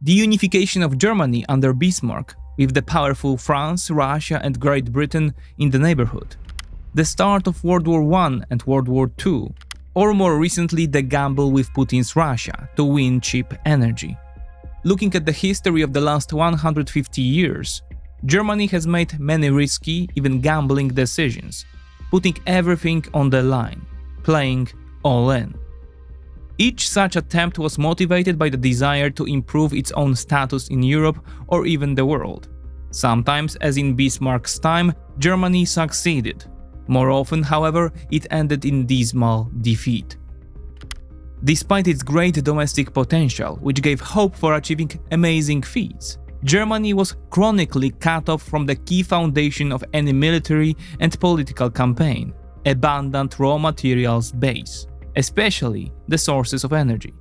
The unification of Germany under Bismarck, with the powerful France, Russia and Great Britain in the neighborhood. The start of World War I and World War II, or more recently the gamble with Putin's Russia to win cheap energy. Looking at the history of the last 150 years, Germany has made many risky, even gambling decisions, putting everything on the line, playing all in. Each such attempt was motivated by the desire to improve its own status in Europe or even the world. Sometimes, as in Bismarck's time, Germany succeeded. More often, however, it ended in dismal defeat. Despite its great domestic potential, which gave hope for achieving amazing feats, Germany was chronically cut off from the key foundation of any military and political campaign: abundant raw materials base, especially the sources of energy.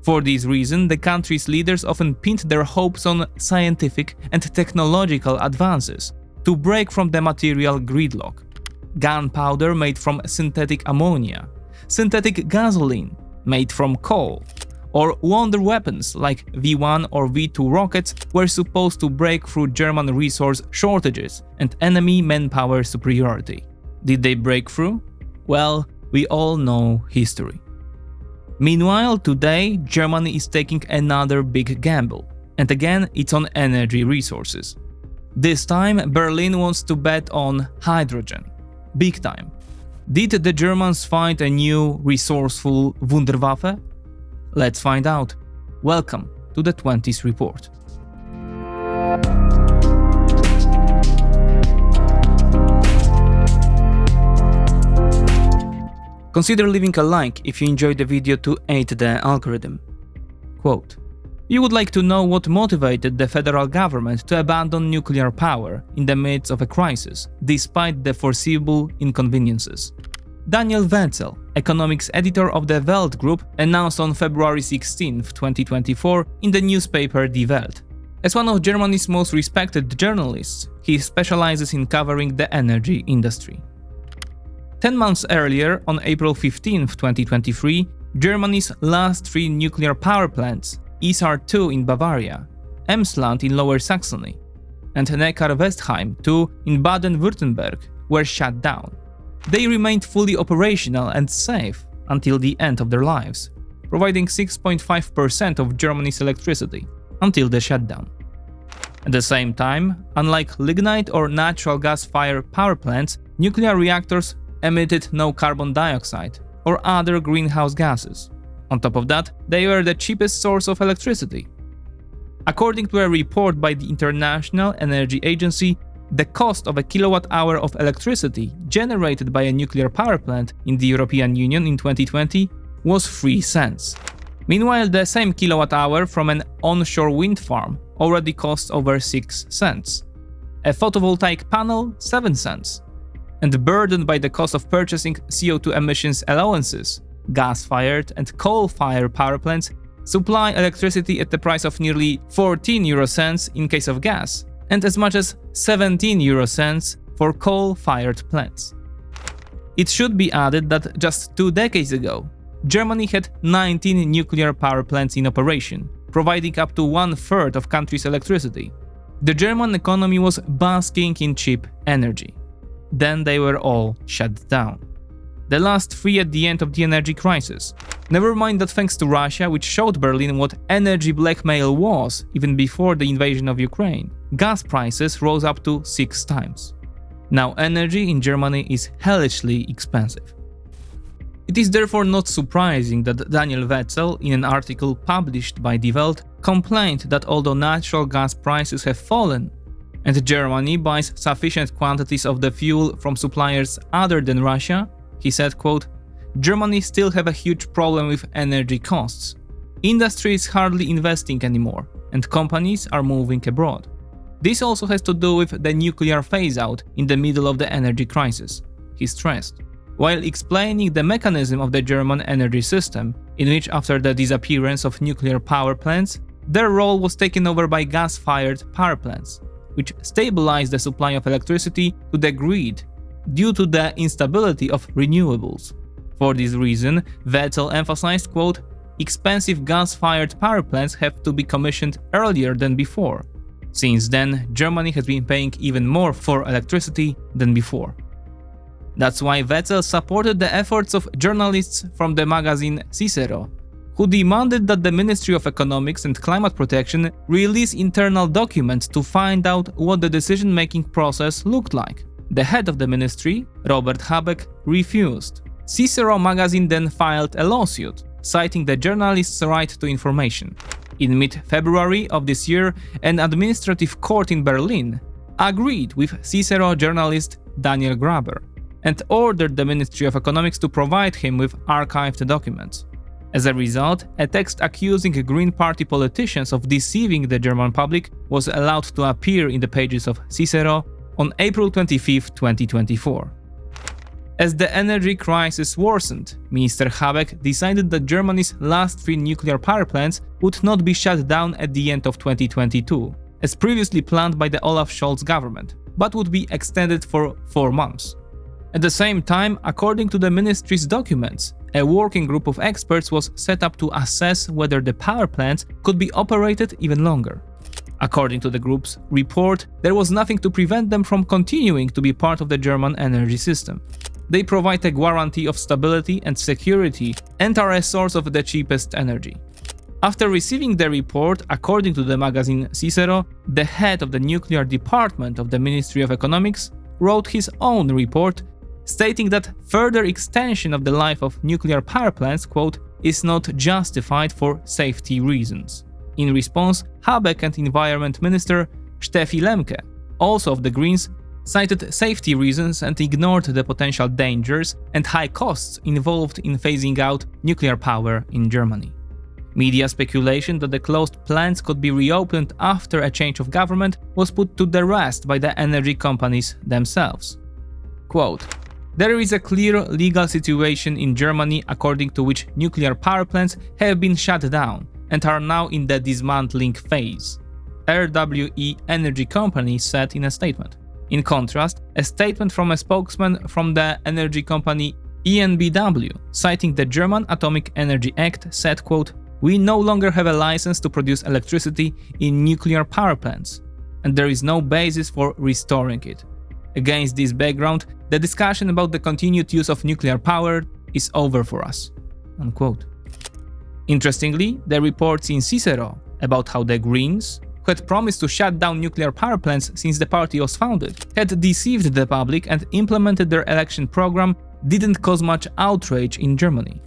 For this reason, the country's leaders often pinned their hopes on scientific and technological advances to break from the material gridlock. Gunpowder made from synthetic ammonia, synthetic gasoline made from coal, or wonder weapons like V1 or V2 rockets were supposed to break through German resource shortages and enemy manpower superiority. Did they break through? Well, we all know history. Meanwhile, today, Germany is taking another big gamble, and again it's on energy resources. This time, Berlin wants to bet on hydrogen. Big time. Did the Germans find a new, resourceful Wunderwaffe? Let's find out. Welcome to the 20s Report. Consider leaving a like if you enjoyed the video to aid the algorithm. Quote, "You would like to know what motivated the federal government to abandon nuclear power in the midst of a crisis, despite the foreseeable inconveniences." Daniel Wetzel, economics editor of the Welt Group, announced on February 16, 2024, in the newspaper Die Welt. As one of Germany's most respected journalists, he specializes in covering the energy industry. 10 months earlier, on April 15, 2023, Germany's last 3 nuclear power plants, Isar 2 in Bavaria, Emsland in Lower Saxony, and Neckar-Westheim 2 in Baden-Württemberg, were shut down. They remained fully operational and safe until the end of their lives, providing 6.5% of Germany's electricity until the shutdown. At the same time, unlike lignite or natural gas-fired power plants, nuclear reactors emitted no carbon dioxide or other greenhouse gases. On top of that, they were the cheapest source of electricity. According to a report by the International Energy Agency, the cost of a kilowatt-hour of electricity generated by a nuclear power plant in the European Union in 2020 was 3 cents. Meanwhile, the same kilowatt-hour from an onshore wind farm already costs over 6 cents. A photovoltaic panel, 7 cents. And burdened by the cost of purchasing CO2 emissions allowances, gas-fired and coal-fired power plants supply electricity at the price of nearly 14 euro cents in case of gas, and as much as 17 euro cents for coal-fired plants. It should be added that just 2 decades ago, Germany had 19 nuclear power plants in operation, providing up to 1/3 of country's electricity. The German economy was basking in cheap energy. Then they were all shut down. The last 3 at the end of the energy crisis. Never mind that thanks to Russia, which showed Berlin what energy blackmail was even before the invasion of Ukraine, gas prices rose up to 6 times. Now energy in Germany is hellishly expensive. It is therefore not surprising that Daniel Wetzel, in an article published by Die Welt, complained that although natural gas prices have fallen, and Germany buys sufficient quantities of the fuel from suppliers other than Russia, he said, quote, "Germany still have a huge problem with energy costs. Industry is hardly investing anymore, and companies are moving abroad. This also has to do with the nuclear phase-out in the middle of the energy crisis," he stressed, while explaining the mechanism of the German energy system, in which after the disappearance of nuclear power plants, their role was taken over by gas-fired power plants, which stabilized the supply of electricity to the grid due to the instability of renewables. For this reason, Wetzel emphasized, quote, expensive gas-fired power plants have to be commissioned earlier than before. Since then, Germany has been paying even more for electricity than before. That's why Wetzel supported the efforts of journalists from the magazine Cicero, who demanded that the Ministry of Economics and Climate Protection release internal documents to find out what the decision-making process looked like. The head of the ministry, Robert Habeck, refused. Cicero magazine then filed a lawsuit, citing the journalists' right to information. In mid-February of this year, an administrative court in Berlin agreed with Cicero journalist Daniel Graber and ordered the Ministry of Economics to provide him with archived documents. As a result, a text accusing Green Party politicians of deceiving the German public was allowed to appear in the pages of Cicero on April 25, 2024. As the energy crisis worsened, Minister Habeck decided that Germany's last 3 nuclear power plants would not be shut down at the end of 2022, as previously planned by the Olaf Scholz government, but would be extended for 4 months. At the same time, according to the ministry's documents, a working group of experts was set up to assess whether the power plants could be operated even longer. According to the group's report, there was nothing to prevent them from continuing to be part of the German energy system. They provide a guarantee of stability and security and are a source of the cheapest energy. After receiving the report, according to the magazine Cicero, the head of the nuclear department of the Ministry of Economics wrote his own report, stating that further extension of the life of nuclear power plants, quote, is not justified for safety reasons. In response, Habeck and Environment Minister Steffi Lemke, also of the Greens, cited safety reasons and ignored the potential dangers and high costs involved in phasing out nuclear power in Germany. Media speculation that the closed plants could be reopened after a change of government was put to the rest by the energy companies themselves. Quote, "There is a clear legal situation in Germany according to which nuclear power plants have been shut down and are now in the dismantling phase," RWE Energy Company said in a statement. In contrast, a statement from a spokesman from the energy company EnBW, citing the German Atomic Energy Act, said, quote, "We no longer have a license to produce electricity in nuclear power plants, and there is no basis for restoring it. Against this background, the discussion about the continued use of nuclear power is over for us." Unquote. Interestingly, the reports in Cicero about how the Greens, who had promised to shut down nuclear power plants since the party was founded, had deceived the public and implemented their election program, didn't cause much outrage in Germany,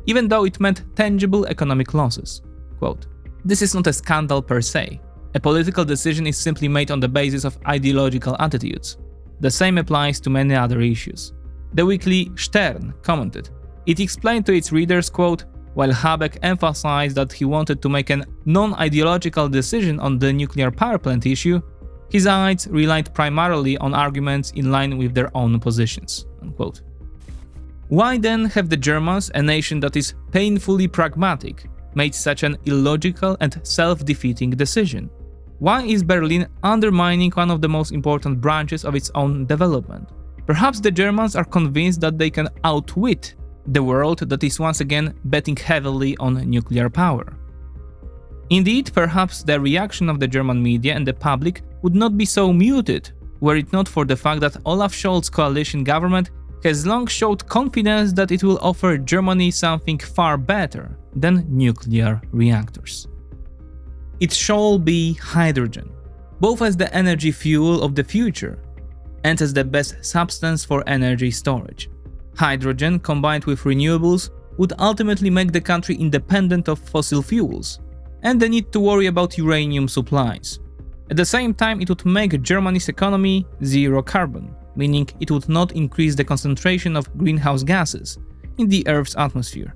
even though it meant tangible economic losses. Quote, "This is not a scandal per se. A political decision is simply made on the basis of ideological attitudes. The same applies to many other issues." The weekly Stern commented. It explained to its readers, quote, "While Habeck emphasized that he wanted to make a non-ideological decision on the nuclear power plant issue, his aides relied primarily on arguments in line with their own positions." Unquote. Why then have the Germans, a nation that is painfully pragmatic, made such an illogical and self-defeating decision? Why is Berlin undermining one of the most important branches of its own development? Perhaps the Germans are convinced that they can outwit the world that is once again betting heavily on nuclear power. Indeed, perhaps the reaction of the German media and the public would not be so muted were it not for the fact that Olaf Scholz's coalition government has long showed confidence that it will offer Germany something far better than nuclear reactors. It shall be hydrogen, both as the energy fuel of the future and as the best substance for energy storage. Hydrogen combined with renewables would ultimately make the country independent of fossil fuels and the need to worry about uranium supplies. At the same time, it would make Germany's economy zero carbon, meaning it would not increase the concentration of greenhouse gases in the Earth's atmosphere.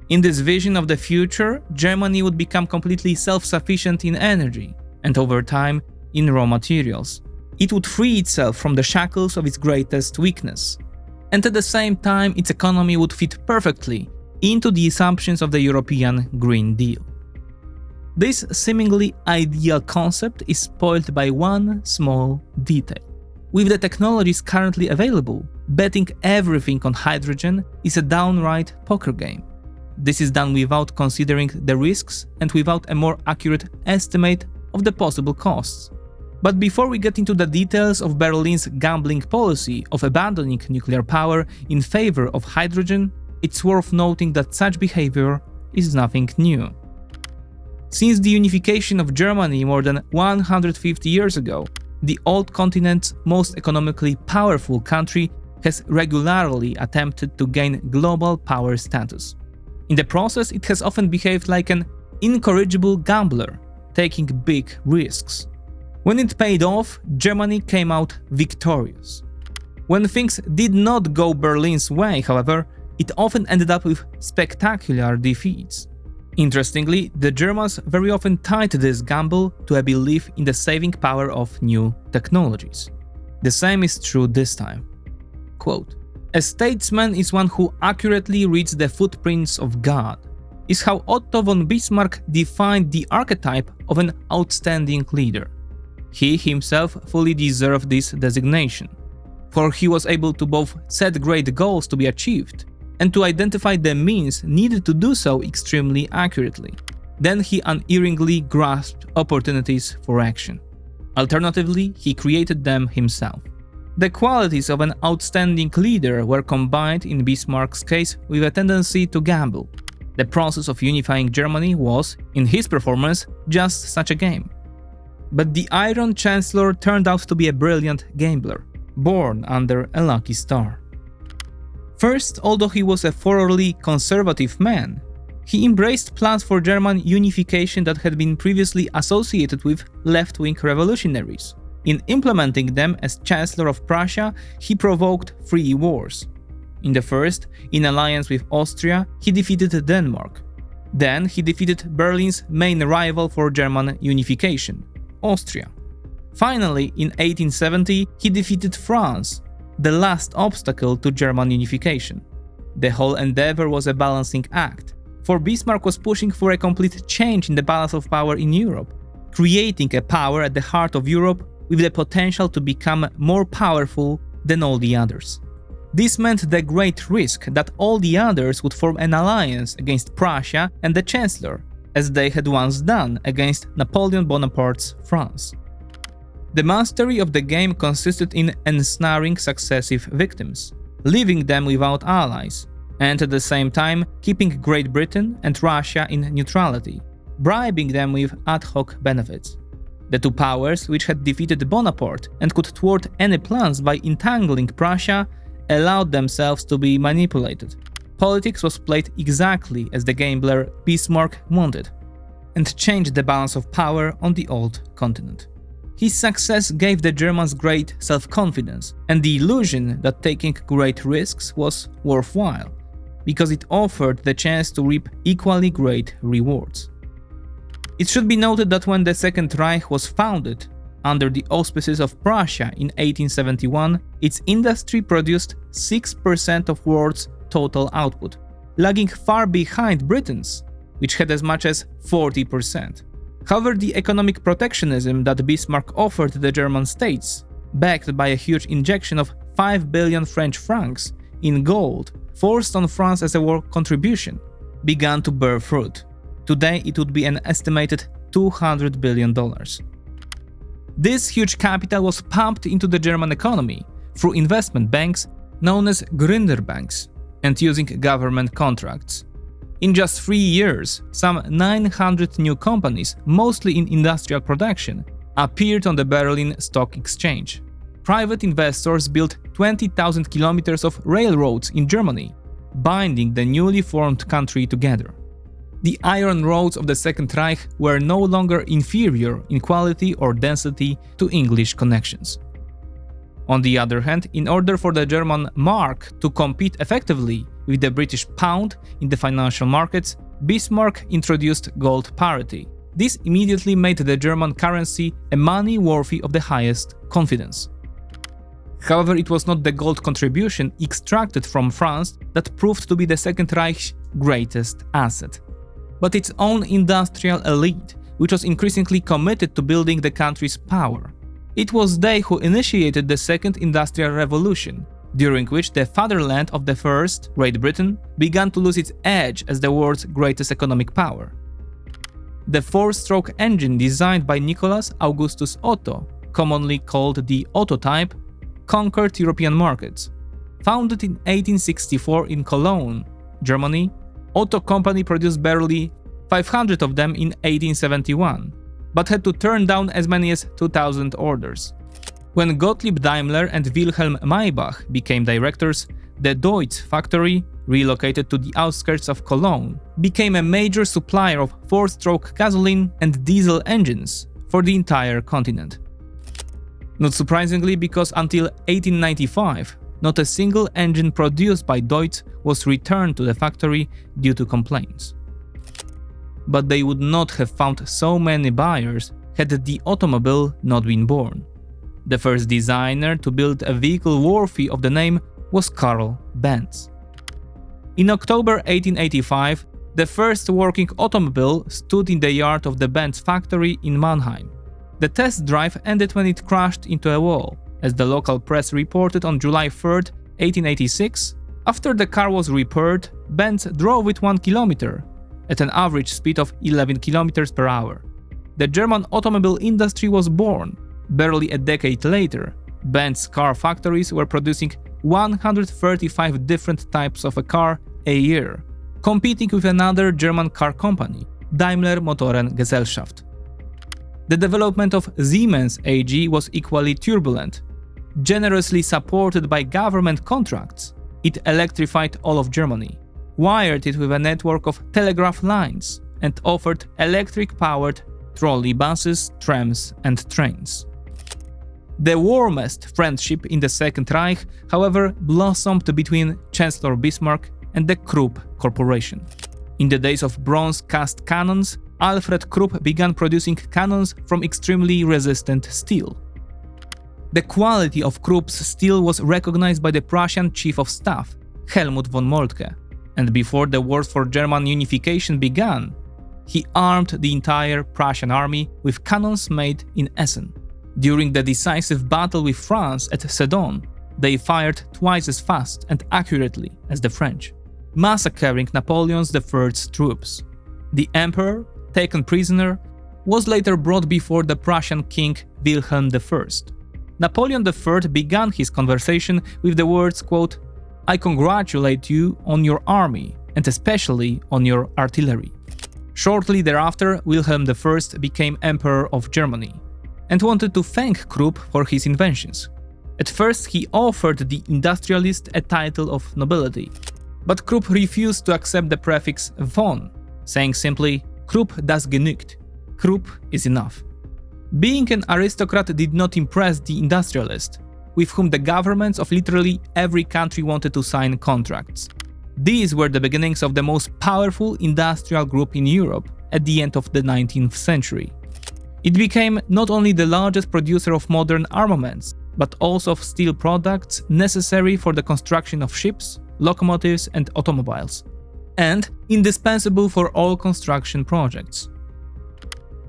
In this vision of the future, Germany would become completely self-sufficient in energy and over time in raw materials. It would free itself from the shackles of its greatest weakness. And at the same time, its economy would fit perfectly into the assumptions of the European Green Deal. This seemingly ideal concept is spoiled by one small detail. With the technologies currently available, betting everything on hydrogen is a downright poker game. This is done without considering the risks and without a more accurate estimate of the possible costs. But before we get into the details of Berlin's gambling policy of abandoning nuclear power in favor of hydrogen, it's worth noting that such behavior is nothing new. Since the unification of Germany more than 150 years ago, the old continent's most economically powerful country has regularly attempted to gain global power status. In the process, it has often behaved like an incorrigible gambler, taking big risks. When it paid off, Germany came out victorious. When things did not go Berlin's way, however, it often ended up with spectacular defeats. Interestingly, the Germans very often tied this gamble to a belief in the saving power of new technologies. The same is true this time. Quote, "A statesman is one who accurately reads the footprints of God," is how Otto von Bismarck defined the archetype of an outstanding leader. He himself fully deserved this designation, for he was able to both set great goals to be achieved and to identify the means needed to do so extremely accurately. Then he unerringly grasped opportunities for action. Alternatively, he created them himself. The qualities of an outstanding leader were combined in Bismarck's case with a tendency to gamble. The process of unifying Germany was, in his performance, just such a game. But the Iron Chancellor turned out to be a brilliant gambler, born under a lucky star. First, although he was a thoroughly conservative man, he embraced plans for German unification that had been previously associated with left-wing revolutionaries. In implementing them as Chancellor of Prussia, he provoked 3 wars. In the first, in alliance with Austria, he defeated Denmark. Then he defeated Berlin's main rival for German unification, Austria. Finally, in 1870, he defeated France, the last obstacle to German unification. The whole endeavor was a balancing act, for Bismarck was pushing for a complete change in the balance of power in Europe, creating a power at the heart of Europe with the potential to become more powerful than all the others. This meant the great risk that all the others would form an alliance against Prussia and the Chancellor, as they had once done against Napoleon Bonaparte's France. The mastery of the game consisted in ensnaring successive victims, leaving them without allies, and at the same time keeping Great Britain and Russia in neutrality, bribing them with ad hoc benefits. The two powers, which had defeated Bonaparte and could thwart any plans by entangling Prussia, allowed themselves to be manipulated. Politics was played exactly as the gambler Bismarck wanted, and changed the balance of power on the old continent. His success gave the Germans great self-confidence and the illusion that taking great risks was worthwhile, because it offered the chance to reap equally great rewards. It should be noted that when the Second Reich was founded, under the auspices of Prussia in 1871, its industry produced 6% of world's total output, lagging far behind Britain's, which had as much as 40%. However, the economic protectionism that Bismarck offered the German states, backed by a huge injection of 5 billion French francs in gold forced on France as a war contribution, began to bear fruit. Today it would be an estimated $200 billion. This huge capital was pumped into the German economy through investment banks known as Gründerbanks and using government contracts. In just 3 years, some 900 new companies, mostly in industrial production, appeared on the Berlin Stock Exchange. Private investors built 20,000 kilometers of railroads in Germany, binding the newly formed country together. The iron roads of the Second Reich were no longer inferior in quality or density to English connections. On the other hand, in order for the German mark to compete effectively with the British pound in the financial markets, Bismarck introduced gold parity. This immediately made the German currency a money worthy of the highest confidence. However, it was not the gold contribution extracted from France that proved to be the Second Reich's greatest asset, but its own industrial elite, which was increasingly committed to building the country's power. It was they who initiated the Second Industrial Revolution, during which the fatherland of the first, Great Britain, began to lose its edge as the world's greatest economic power. The four-stroke engine designed by Nicolas Augustus Otto, commonly called the Otto type, conquered European markets. Founded in 1864 in Cologne, Germany, Otto Company produced barely 500 of them in 1871, but had to turn down as many as 2,000 orders. When Gottlieb Daimler and Wilhelm Maybach became directors, the Deutz factory, relocated to the outskirts of Cologne, became a major supplier of four-stroke gasoline and diesel engines for the entire continent. Not surprisingly, because until 1895, not a single engine produced by Deutz was returned to the factory due to complaints. But they would not have found so many buyers had the automobile not been born. The first designer to build a vehicle worthy of the name was Karl Benz. In October 1885, the first working automobile stood in the yard of the Benz factory in Mannheim. The test drive ended when it crashed into a wall. As the local press reported on July 3, 1886, after the car was repaired, Benz drove it 1 kilometer at an average speed of 11 kilometers per hour. The German automobile industry was born. Barely a decade later, Benz car factories were producing 135 different types of a car a year, competing with another German car company, Daimler Motorengesellschaft. The development of Siemens AG was equally turbulent. Generously supported by government contracts, it electrified all of Germany, wired it with a network of telegraph lines, and offered electric-powered trolley buses, trams, and trains. The warmest friendship in the Second Reich, however, blossomed between Chancellor Bismarck and the Krupp Corporation. In the days of bronze-cast cannons, Alfred Krupp began producing cannons from extremely resistant steel. The quality of Krupp's steel was recognized by the Prussian Chief of Staff, Helmut von Moltke, and before the wars for German unification began, he armed the entire Prussian army with cannons made in Essen. During the decisive battle with France at Sedan, they fired twice as fast and accurately as the French, massacring Napoleon III's troops. The emperor, taken prisoner, was later brought before the Prussian king Wilhelm I. Napoleon III began his conversation with the words, quote, "I congratulate you on your army, and especially on your artillery." Shortly thereafter, Wilhelm I became Emperor of Germany and wanted to thank Krupp for his inventions. At first, he offered the industrialist a title of nobility, but Krupp refused to accept the prefix von, saying simply, "Krupp das genügt," Krupp is enough. Being an aristocrat did not impress the industrialist, with whom the governments of literally every country wanted to sign contracts. These were the beginnings of the most powerful industrial group in Europe at the end of the 19th century. It became not only the largest producer of modern armaments, but also of steel products necessary for the construction of ships, locomotives, and automobiles, and indispensable for all construction projects.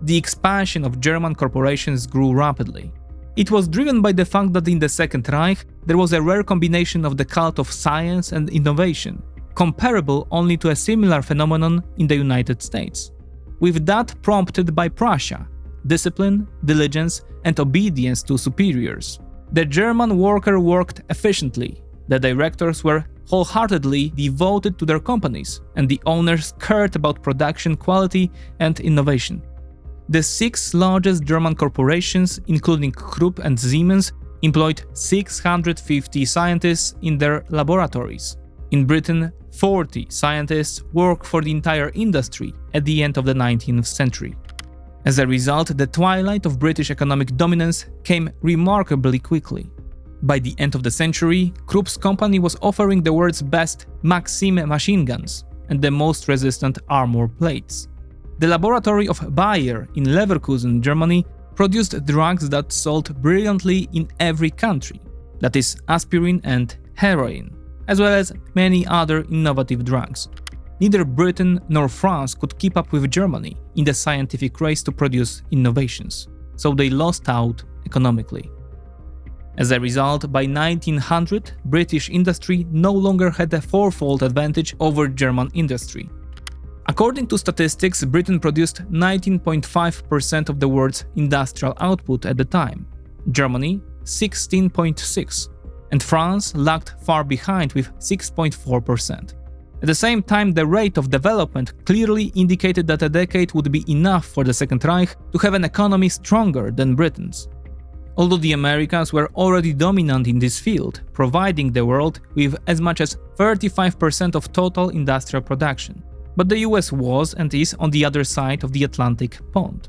The expansion of German corporations grew rapidly. It was driven by the fact that in the Second Reich there was a rare combination of the cult of science and innovation, comparable only to a similar phenomenon in the United States. With that prompted by Prussia, discipline, diligence, and obedience to superiors. The German worker worked efficiently, the directors were wholeheartedly devoted to their companies, and the owners cared about production quality and innovation. The 6 largest German corporations, including Krupp and Siemens, employed 650 scientists in their laboratories. In Britain, 40 scientists worked for the entire industry at the end of the 19th century. As a result, the twilight of British economic dominance came remarkably quickly. By the end of the century, Krupp's company was offering the world's best Maxim machine guns and the most resistant armor plates. The laboratory of Bayer in Leverkusen, Germany, produced drugs that sold brilliantly in every country, that is, aspirin and heroin, as well as many other innovative drugs. Neither Britain nor France could keep up with Germany in the scientific race to produce innovations, so they lost out economically. As a result, by 1900, British industry no longer had a fourfold advantage over German industry. According to statistics, Britain produced 19.5% of the world's industrial output at the time, Germany 16.6%, and France lagged far behind with 6.4%. At the same time, the rate of development clearly indicated that a decade would be enough for the Second Reich to have an economy stronger than Britain's. Although the Americans were already dominant in this field, providing the world with as much as 35% of total industrial production. But the US was and is on the other side of the Atlantic pond.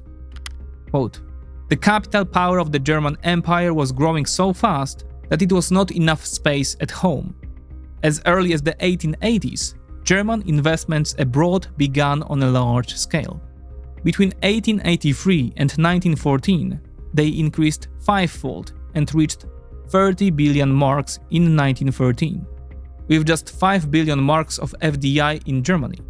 Quote, "The capital power of the German Empire was growing so fast that it was not enough space at home. As early as the 1880s, German investments abroad began on a large scale. Between 1883 and 1914, they increased fivefold and reached 30 billion marks in 1913, with just 5 billion marks of FDI in Germany.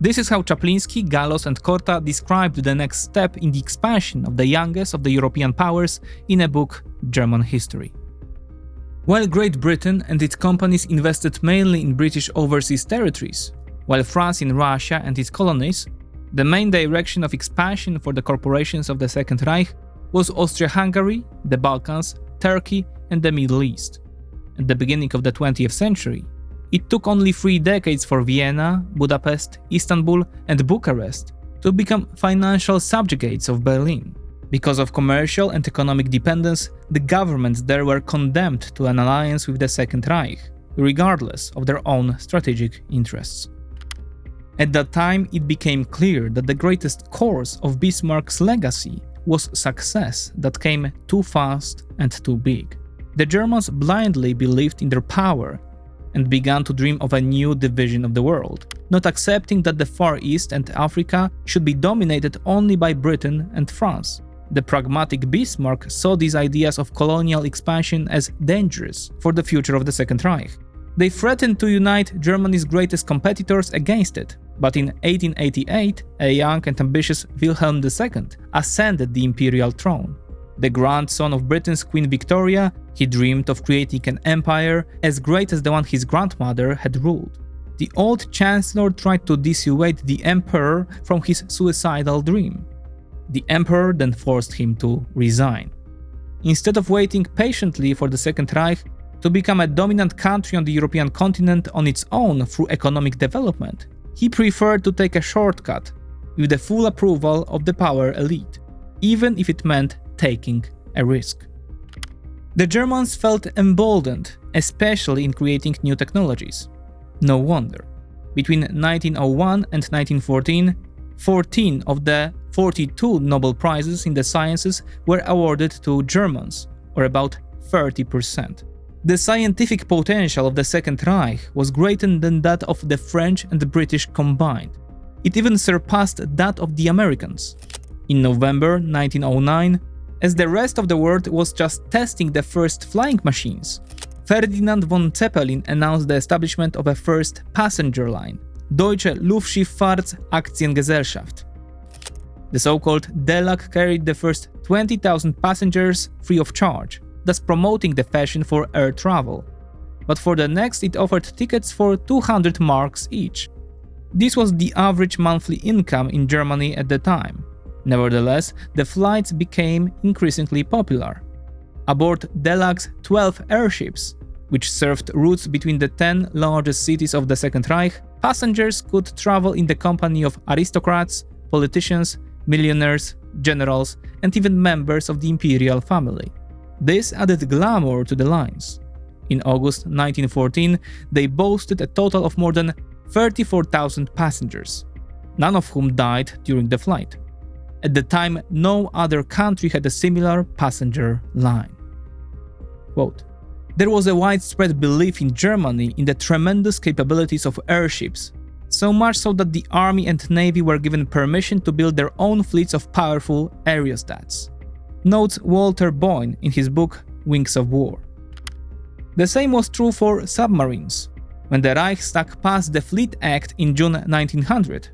This is how Czapliński, Gallos and Korta described the next step in the expansion of the youngest of the European powers in a book, German History. While Great Britain and its companies invested mainly in British overseas territories, while France in Russia and its colonies, the main direction of expansion for the corporations of the Second Reich was Austria-Hungary, the Balkans, Turkey and the Middle East. At the beginning of the 20th century, it took only 3 decades for Vienna, Budapest, Istanbul and Bucharest to become financial subjugates of Berlin. Because of commercial and economic dependence, the governments there were condemned to an alliance with the Second Reich, regardless of their own strategic interests. At that time, it became clear that the greatest cause of Bismarck's legacy was success that came too fast and too big. The Germans blindly believed in their power and began to dream of a new division of the world, not accepting that the Far East and Africa should be dominated only by Britain and France. The pragmatic Bismarck saw these ideas of colonial expansion as dangerous for the future of the Second Reich. They threatened to unite Germany's greatest competitors against it, but in 1888, a young and ambitious Wilhelm II ascended the imperial throne. The grandson of Britain's Queen Victoria, he dreamed of creating an empire as great as the one his grandmother had ruled. The old chancellor tried to dissuade the emperor from his suicidal dream. The emperor then forced him to resign. Instead of waiting patiently for the Second Reich to become a dominant country on the European continent on its own through economic development, he preferred to take a shortcut with the full approval of the power elite, even if it meant taking a risk. The Germans felt emboldened, especially in creating new technologies. No wonder. Between 1901 and 1914, 14 of the 42 Nobel Prizes in the sciences were awarded to Germans, or about 30%. The scientific potential of the Second Reich was greater than that of the French and the British combined. It even surpassed that of the Americans. In November 1909, as the rest of the world was just testing the first flying machines, Ferdinand von Zeppelin announced the establishment of a first passenger line, Deutsche Luftschifffahrtsaktiengesellschaft. The so-called DELAG carried the first 20,000 passengers free of charge, thus promoting the fashion for air travel. But for the next, it offered tickets for 200 marks each. This was the average monthly income in Germany at the time. Nevertheless, the flights became increasingly popular. Aboard DELAG's 12 airships, which served routes between the 10 largest cities of the Second Reich, passengers could travel in the company of aristocrats, politicians, millionaires, generals, and even members of the imperial family. This added glamour to the lines. In August 1914, they boasted a total of more than 34,000 passengers, none of whom died during the flight. At the time, no other country had a similar passenger line. Quote, "There was a widespread belief in Germany in the tremendous capabilities of airships, so much so that the army and navy were given permission to build their own fleets of powerful aerostats," notes Walter Boyne in his book Wings of War. The same was true for submarines. When the Reichstag passed the Fleet Act in June 1900,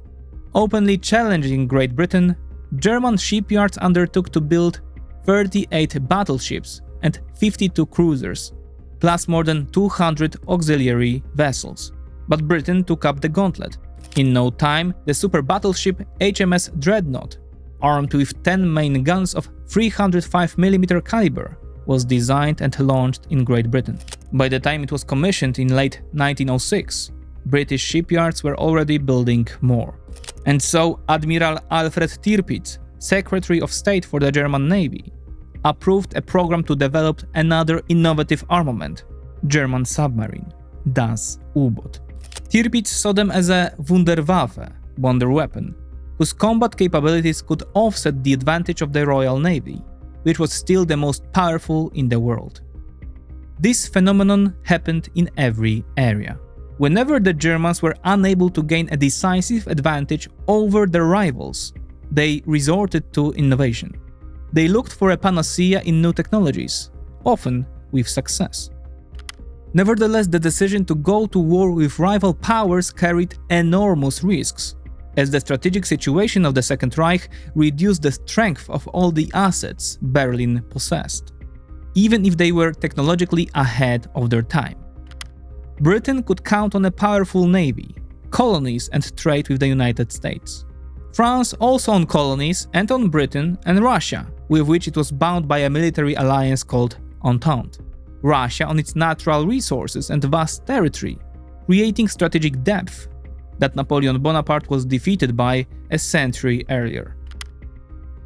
openly challenging Great Britain, German shipyards undertook to build 38 battleships, and 52 cruisers, plus more than 200 auxiliary vessels. But Britain took up the gauntlet. In no time, the super battleship HMS Dreadnought, armed with 10 main guns of 305mm caliber, was designed and launched in Great Britain. By the time it was commissioned in late 1906, British shipyards were already building more. And so Admiral Alfred Tirpitz, Secretary of State for the German Navy, approved a program to develop another innovative armament, German submarine, das U-boat. Tirpitz saw them as a Wunderwaffe, wonder weapon, whose combat capabilities could offset the advantage of the Royal Navy, which was still the most powerful in the world. This phenomenon happened in every area. Whenever the Germans were unable to gain a decisive advantage over their rivals, they resorted to innovation. They looked for a panacea in new technologies, often with success. Nevertheless, the decision to go to war with rival powers carried enormous risks, as the strategic situation of the Second Reich reduced the strength of all the assets Berlin possessed, even if they were technologically ahead of their time. Britain could count on a powerful navy, colonies, and trade with the United States. France also owned colonies and on Britain and Russia, with which it was bound by a military alliance called Entente. Russia on its natural resources and vast territory, creating strategic depth that Napoleon Bonaparte was defeated by a century earlier.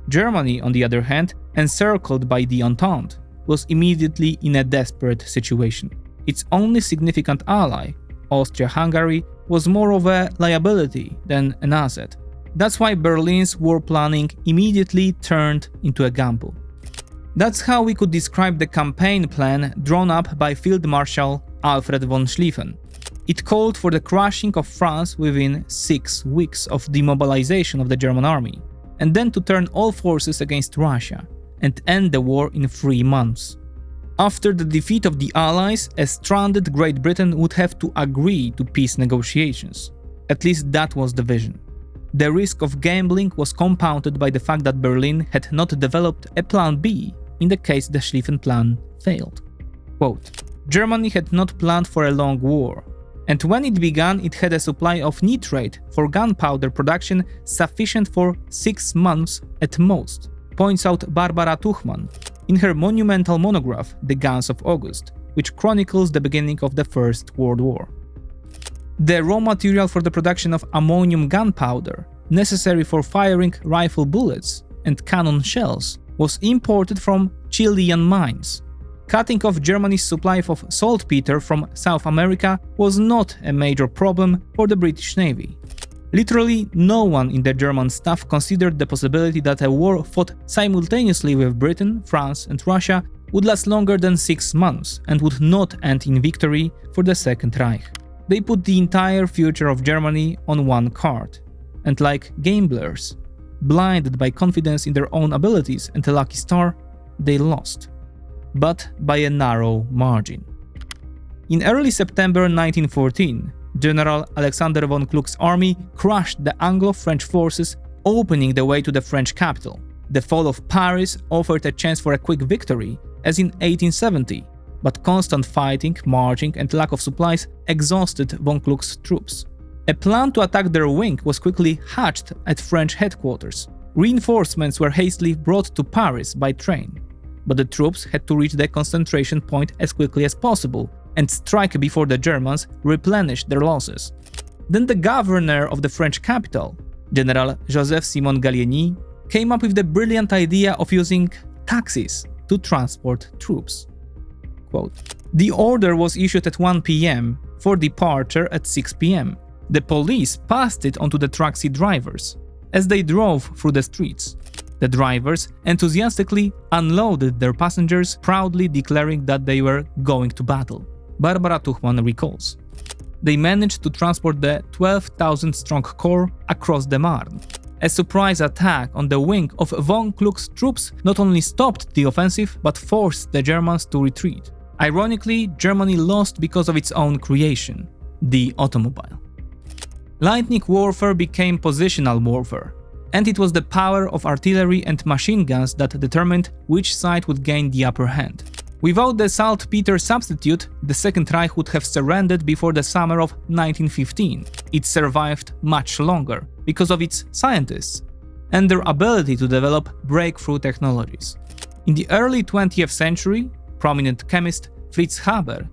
Germany, on the other hand, encircled by the Entente, was immediately in a desperate situation. Its only significant ally, Austria-Hungary, was more of a liability than an asset. That's why Berlin's war planning immediately turned into a gamble. That's how we could describe the campaign plan drawn up by Field Marshal Alfred von Schlieffen. It called for the crushing of France within 6 weeks of demobilization of the German army, and then to turn all forces against Russia and end the war in 3 months. After the defeat of the Allies, a stranded Great Britain would have to agree to peace negotiations. At least that was the vision. The risk of gambling was compounded by the fact that Berlin had not developed a plan B in the case the Schlieffen plan failed. Quote, Germany had not planned for a long war, and when it began it had a supply of nitrate for gunpowder production sufficient for 6 months at most, points out Barbara Tuchman in her monumental monograph The Guns of August, which chronicles the beginning of the First World War. The raw material for the production of ammonium gunpowder, necessary for firing rifle bullets and cannon shells, was imported from Chilean mines. Cutting off Germany's supply of saltpeter from South America was not a major problem for the British Navy. Literally no one in the German staff considered the possibility that a war fought simultaneously with Britain, France and Russia would last longer than 6 months and would not end in victory for the Second Reich. They put the entire future of Germany on one card, and like gamblers, blinded by confidence in their own abilities and a lucky star, they lost, but by a narrow margin. In early September 1914, General Alexander von Kluck's army crushed the Anglo-French forces, opening the way to the French capital. The fall of Paris offered a chance for a quick victory, as in 1870, but constant fighting, marching and lack of supplies exhausted von Kluck's troops. A plan to attack their wing was quickly hatched at French headquarters. Reinforcements were hastily brought to Paris by train, but the troops had to reach the concentration point as quickly as possible and strike before the Germans replenished their losses. Then the governor of the French capital, General Joseph-Simon Gallieni, came up with the brilliant idea of using taxis to transport troops. Quote, the order was issued at 1 p.m. for departure at 6 p.m. The police passed it on to the taxi drivers as they drove through the streets. The drivers enthusiastically unloaded their passengers, proudly declaring that they were going to battle. Barbara Tuchman recalls. They managed to transport the 12,000-strong corps across the Marne. A surprise attack on the wing of von Kluck's troops not only stopped the offensive, but forced the Germans to retreat. Ironically, Germany lost because of its own creation, the automobile. Lightning warfare became positional warfare, and it was the power of artillery and machine guns that determined which side would gain the upper hand. Without the saltpeter substitute, the Second Reich would have surrendered before the summer of 1915. It survived much longer because of its scientists and their ability to develop breakthrough technologies. In the early 20th century, prominent chemist Fritz Haber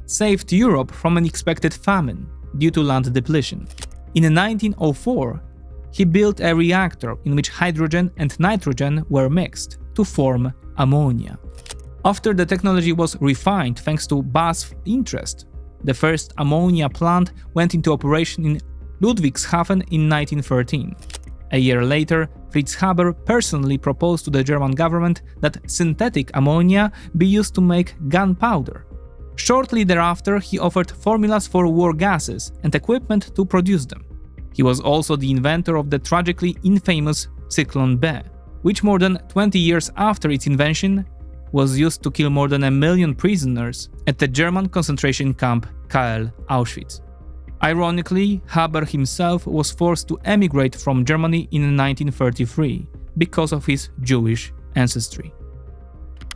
saved Europe from an expected famine due to land depletion. In 1904, he built a reactor in which hydrogen and nitrogen were mixed to form ammonia. After the technology was refined thanks to BASF's interest, the first ammonia plant went into operation in Ludwigshafen in 1913. A year later, Fritz Haber personally proposed to the German government that synthetic ammonia be used to make gunpowder. Shortly thereafter, he offered formulas for war gases and equipment to produce them. He was also the inventor of the tragically infamous Zyklon B, which more than 20 years after its invention was used to kill more than 1 million prisoners at the German concentration camp KL Auschwitz. Ironically, Haber himself was forced to emigrate from Germany in 1933 because of his Jewish ancestry.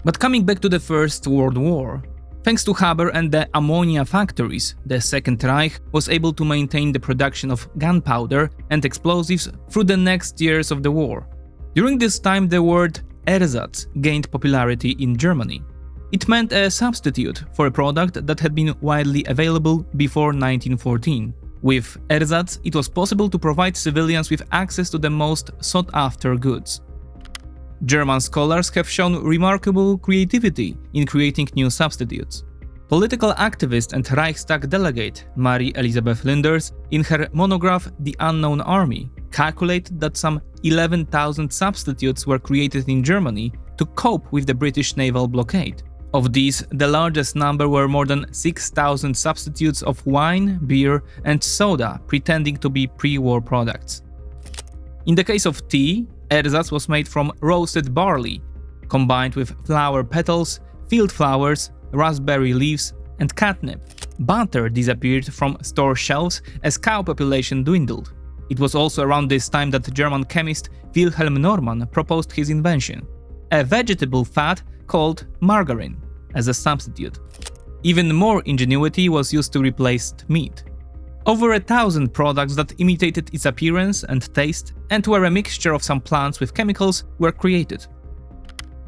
But coming back to the First World War, thanks to Haber and the ammonia factories, the Second Reich was able to maintain the production of gunpowder and explosives through the next years of the war. During this time, the word Ersatz gained popularity in Germany. It meant a substitute for a product that had been widely available before 1914. With Ersatz, it was possible to provide civilians with access to the most sought-after goods. German scholars have shown remarkable creativity in creating new substitutes. Political activist and Reichstag delegate Marie Elisabeth Linders, in her monograph The Unknown Army, calculated that some 11,000 substitutes were created in Germany to cope with the British naval blockade. Of these, the largest number were more than 6,000 substitutes of wine, beer, and soda pretending to be pre-war products. In the case of tea, ersatz was made from roasted barley, combined with flower petals, field flowers, raspberry leaves, and catnip. Butter disappeared from store shelves as cow population dwindled. It was also around this time that German chemist Wilhelm Norman proposed his invention, a vegetable fat called margarine, as a substitute. Even more ingenuity was used to replace meat. Over 1,000 products that imitated its appearance and taste and were a mixture of some plants with chemicals were created.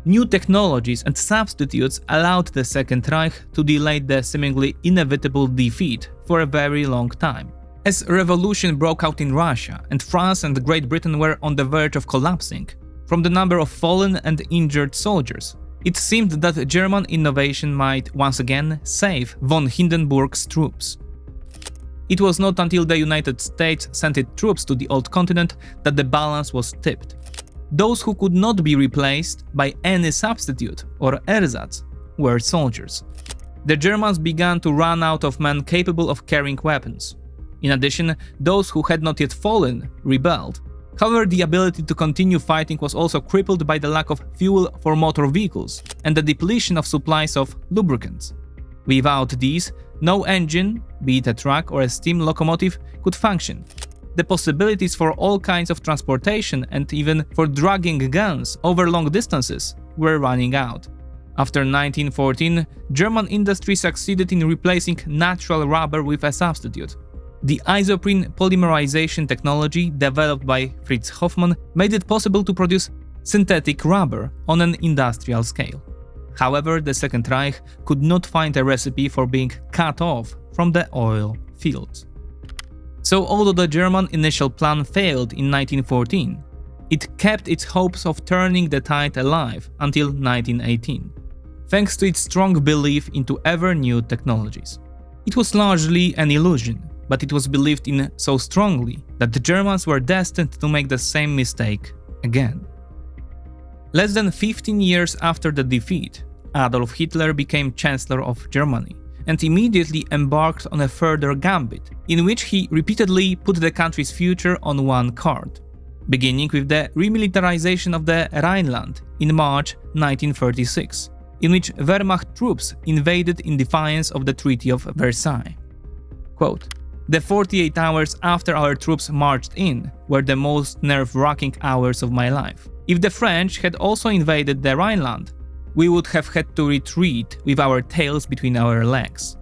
New technologies and substitutes allowed the Second Reich to delay the seemingly inevitable defeat for a very long time. As revolution broke out in Russia and France and Great Britain were on the verge of collapsing, from the number of fallen and injured soldiers, it seemed that German innovation might once again save von Hindenburg's troops. It was not until the United States sent its troops to the old continent that the balance was tipped. Those who could not be replaced by any substitute or ersatz were soldiers. The Germans began to run out of men capable of carrying weapons. In addition, those who had not yet fallen rebelled. However, the ability to continue fighting was also crippled by the lack of fuel for motor vehicles and the depletion of supplies of lubricants. Without these, no engine, be it a truck or a steam locomotive, could function. The possibilities for all kinds of transportation and even for dragging guns over long distances were running out. After 1914, German industry succeeded in replacing natural rubber with a substitute. The isoprene polymerization technology developed by Fritz Hoffmann made it possible to produce synthetic rubber on an industrial scale. However, the Second Reich could not find a recipe for being cut off from the oil fields. So although the German initial plan failed in 1914, it kept its hopes of turning the tide alive until 1918, thanks to its strong belief into ever-new technologies. It was largely an illusion, but it was believed in so strongly that the Germans were destined to make the same mistake again. Less than 15 years after the defeat, Adolf Hitler became Chancellor of Germany and immediately embarked on a further gambit, in which he repeatedly put the country's future on one card, beginning with the remilitarization of the Rhineland in March 1936, in which Wehrmacht troops invaded in defiance of the Treaty of Versailles. Quote, "The 48 hours after our troops marched in were the most nerve-wracking hours of my life. If the French had also invaded the Rhineland, we would have had to retreat with our tails between our legs,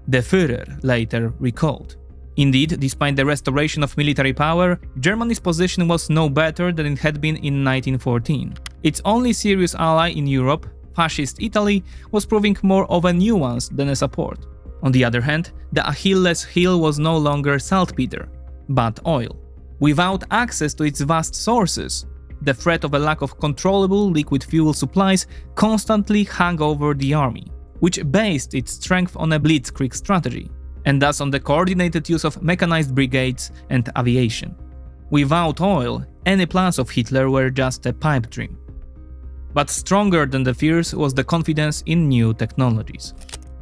the Führer later recalled. Indeed, despite the restoration of military power, Germany's position was no better than it had been in 1914. Its only serious ally in Europe, fascist Italy, was proving more of a nuisance than a support. On the other hand, the Achilles heel was no longer saltpeter, but oil. Without access to its vast sources, the threat of a lack of controllable liquid fuel supplies constantly hung over the army, which based its strength on a blitzkrieg strategy, and thus on the coordinated use of mechanized brigades and aviation. Without oil, any plans of Hitler were just a pipe dream. But stronger than the fears was the confidence in new technologies.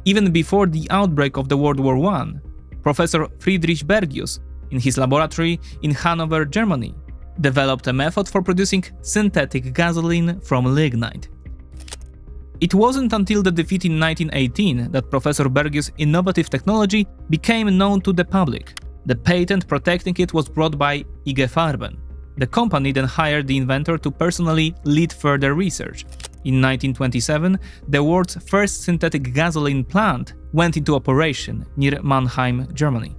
Even before the outbreak of the World War I, Professor Friedrich Bergius, in his laboratory in Hanover, Germany, developed a method for producing synthetic gasoline from lignite. It wasn't until the defeat in 1918 that Professor Bergius' innovative technology became known to the public. The patent protecting it was brought by IG Farben. The company then hired the inventor to personally lead further research. In 1927, the world's first synthetic gasoline plant went into operation near Mannheim, Germany.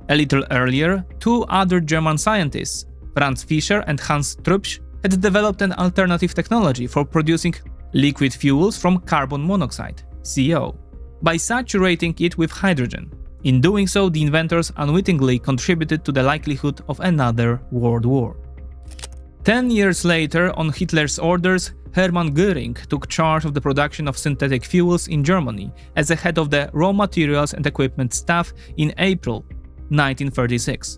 A little earlier, two other German scientists, Franz Fischer and Hans Trübsch, had developed an alternative technology for producing liquid fuels from carbon monoxide, CO, by saturating it with hydrogen. In doing so, the inventors unwittingly contributed to the likelihood of another world war. 10 years later, on Hitler's orders, Hermann Göring took charge of the production of synthetic fuels in Germany as the head of the raw materials and equipment staff in April 1936.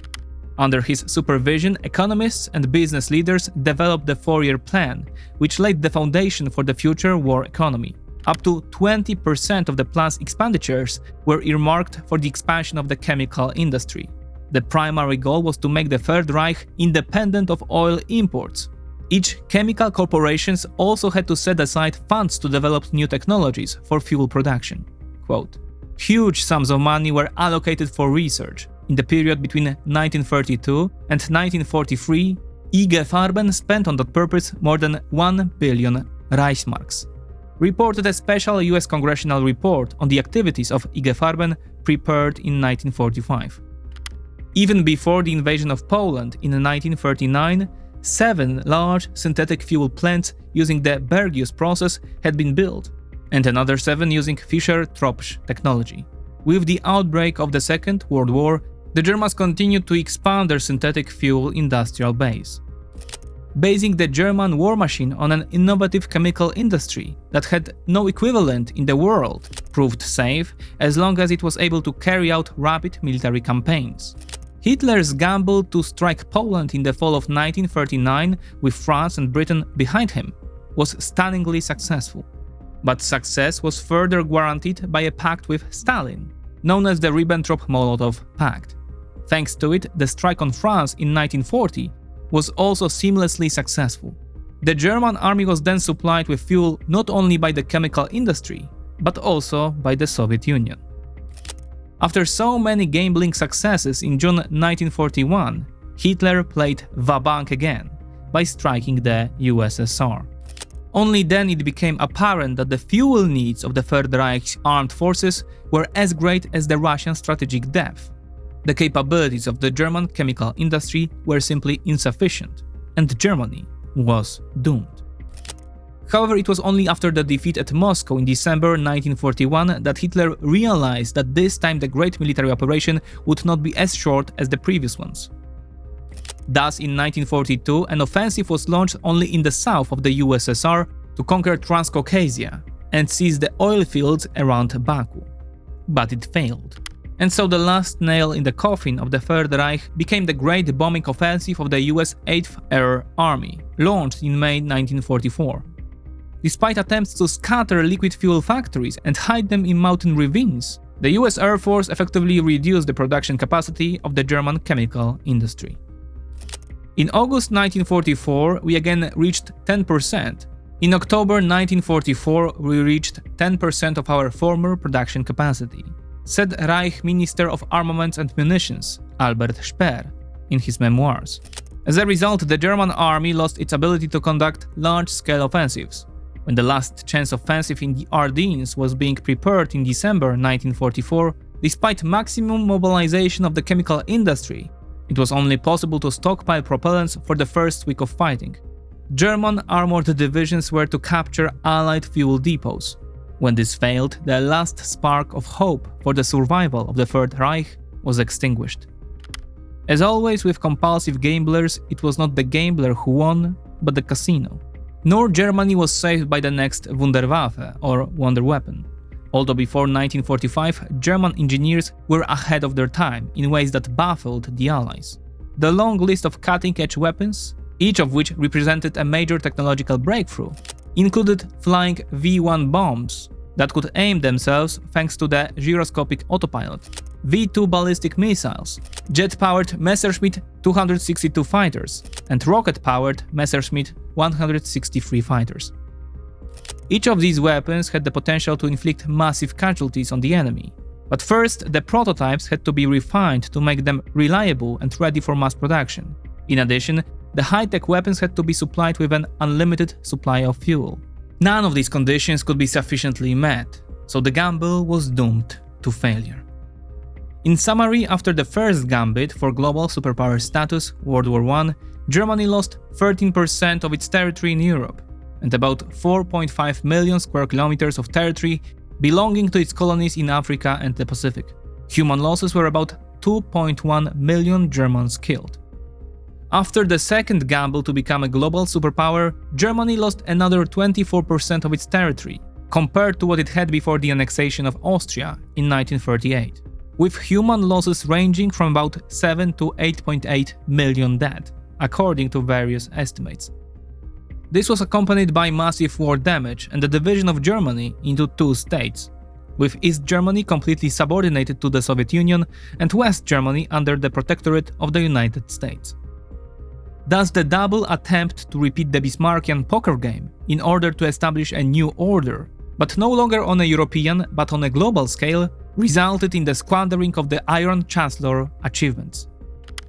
Under his supervision, economists and business leaders developed the four-year plan, which laid the foundation for the future war economy. Up to 20% of the plan's expenditures were earmarked for the expansion of the chemical industry. The primary goal was to make the Third Reich independent of oil imports. Each chemical corporation also had to set aside funds to develop new technologies for fuel production. Quote, huge sums of money were allocated for research. In the period between 1932 and 1943, IG Farben spent on that purpose more than 1 billion Reichsmarks, reported a special US congressional report on the activities of IG Farben prepared in 1945. Even before the invasion of Poland in 1939, 7 large synthetic fuel plants using the Bergius process had been built, and another 7 using Fischer-Tropsch technology. With the outbreak of the Second World War, the Germans continued to expand their synthetic fuel industrial base, basing the German war machine on an innovative chemical industry that had no equivalent in the world, proved safe as long as it was able to carry out rapid military campaigns. Hitler's gamble to strike Poland in the fall of 1939 with France and Britain behind him was stunningly successful. But success was further guaranteed by a pact with Stalin, known as the Ribbentrop-Molotov Pact. Thanks to it, the strike on France in 1940 was also seamlessly successful. The German army was then supplied with fuel not only by the chemical industry, but also by the Soviet Union. After so many gambling successes in June 1941, Hitler played va-banque again by striking the USSR. Only then it became apparent that the fuel needs of the Third Reich's armed forces were as great as the Russian strategic depth. The capabilities of the German chemical industry were simply insufficient, and Germany was doomed. However, it was only after the defeat at Moscow in December 1941 that Hitler realized that this time the great military operation would not be as short as the previous ones. Thus, in 1942, an offensive was launched only in the south of the USSR to conquer Transcaucasia and seize the oil fields around Baku. But it failed. And so the last nail in the coffin of the Third Reich became the great bombing offensive of the US 8th Air Army, launched in May 1944. Despite attempts to scatter liquid fuel factories and hide them in mountain ravines, the US Air Force effectively reduced the production capacity of the German chemical industry. In August 1944, we again reached 10%. In October 1944, we reached 10% of our former production capacity, said Reich Minister of Armaments and Munitions, Albert Speer, in his memoirs. As a result, the German army lost its ability to conduct large-scale offensives. When the last chance offensive in the Ardennes was being prepared in December 1944, despite maximum mobilization of the chemical industry, it was only possible to stockpile propellants for the first week of fighting. German armored divisions were to capture Allied fuel depots. When this failed, the last spark of hope for the survival of the Third Reich was extinguished. As always with compulsive gamblers, it was not the gambler who won, but the casino. Nor Germany was saved by the next Wunderwaffe or wonder weapon. Although before 1945, German engineers were ahead of their time in ways that baffled the Allies. The long list of cutting-edge weapons, each of which represented a major technological breakthrough, included flying V-1 bombs that could aim themselves thanks to the gyroscopic autopilot, V-2 ballistic missiles, jet-powered Messerschmitt 262 fighters, and rocket-powered Messerschmitt 163 fighters. Each of these weapons had the potential to inflict massive casualties on the enemy, but first the prototypes had to be refined to make them reliable and ready for mass production. In addition, the high-tech weapons had to be supplied with an unlimited supply of fuel. None of these conditions could be sufficiently met, so the gamble was doomed to failure. In summary, after the first gambit for global superpower status, World War I, Germany lost 13% of its territory in Europe, and about 4.5 million square kilometers of territory belonging to its colonies in Africa and the Pacific. Human losses were about 2.1 million Germans killed. After the second gamble to become a global superpower, Germany lost another 24% of its territory, compared to what it had before the annexation of Austria in 1938, with human losses ranging from about 7 to 8.8 million dead, according to various estimates. This was accompanied by massive war damage and the division of Germany into two states, with East Germany completely subordinated to the Soviet Union and West Germany under the protectorate of the United States. Thus, the double attempt to repeat the Bismarckian poker game in order to establish a new order, but no longer on a European but on a global scale, resulted in the squandering of the Iron Chancellor achievements.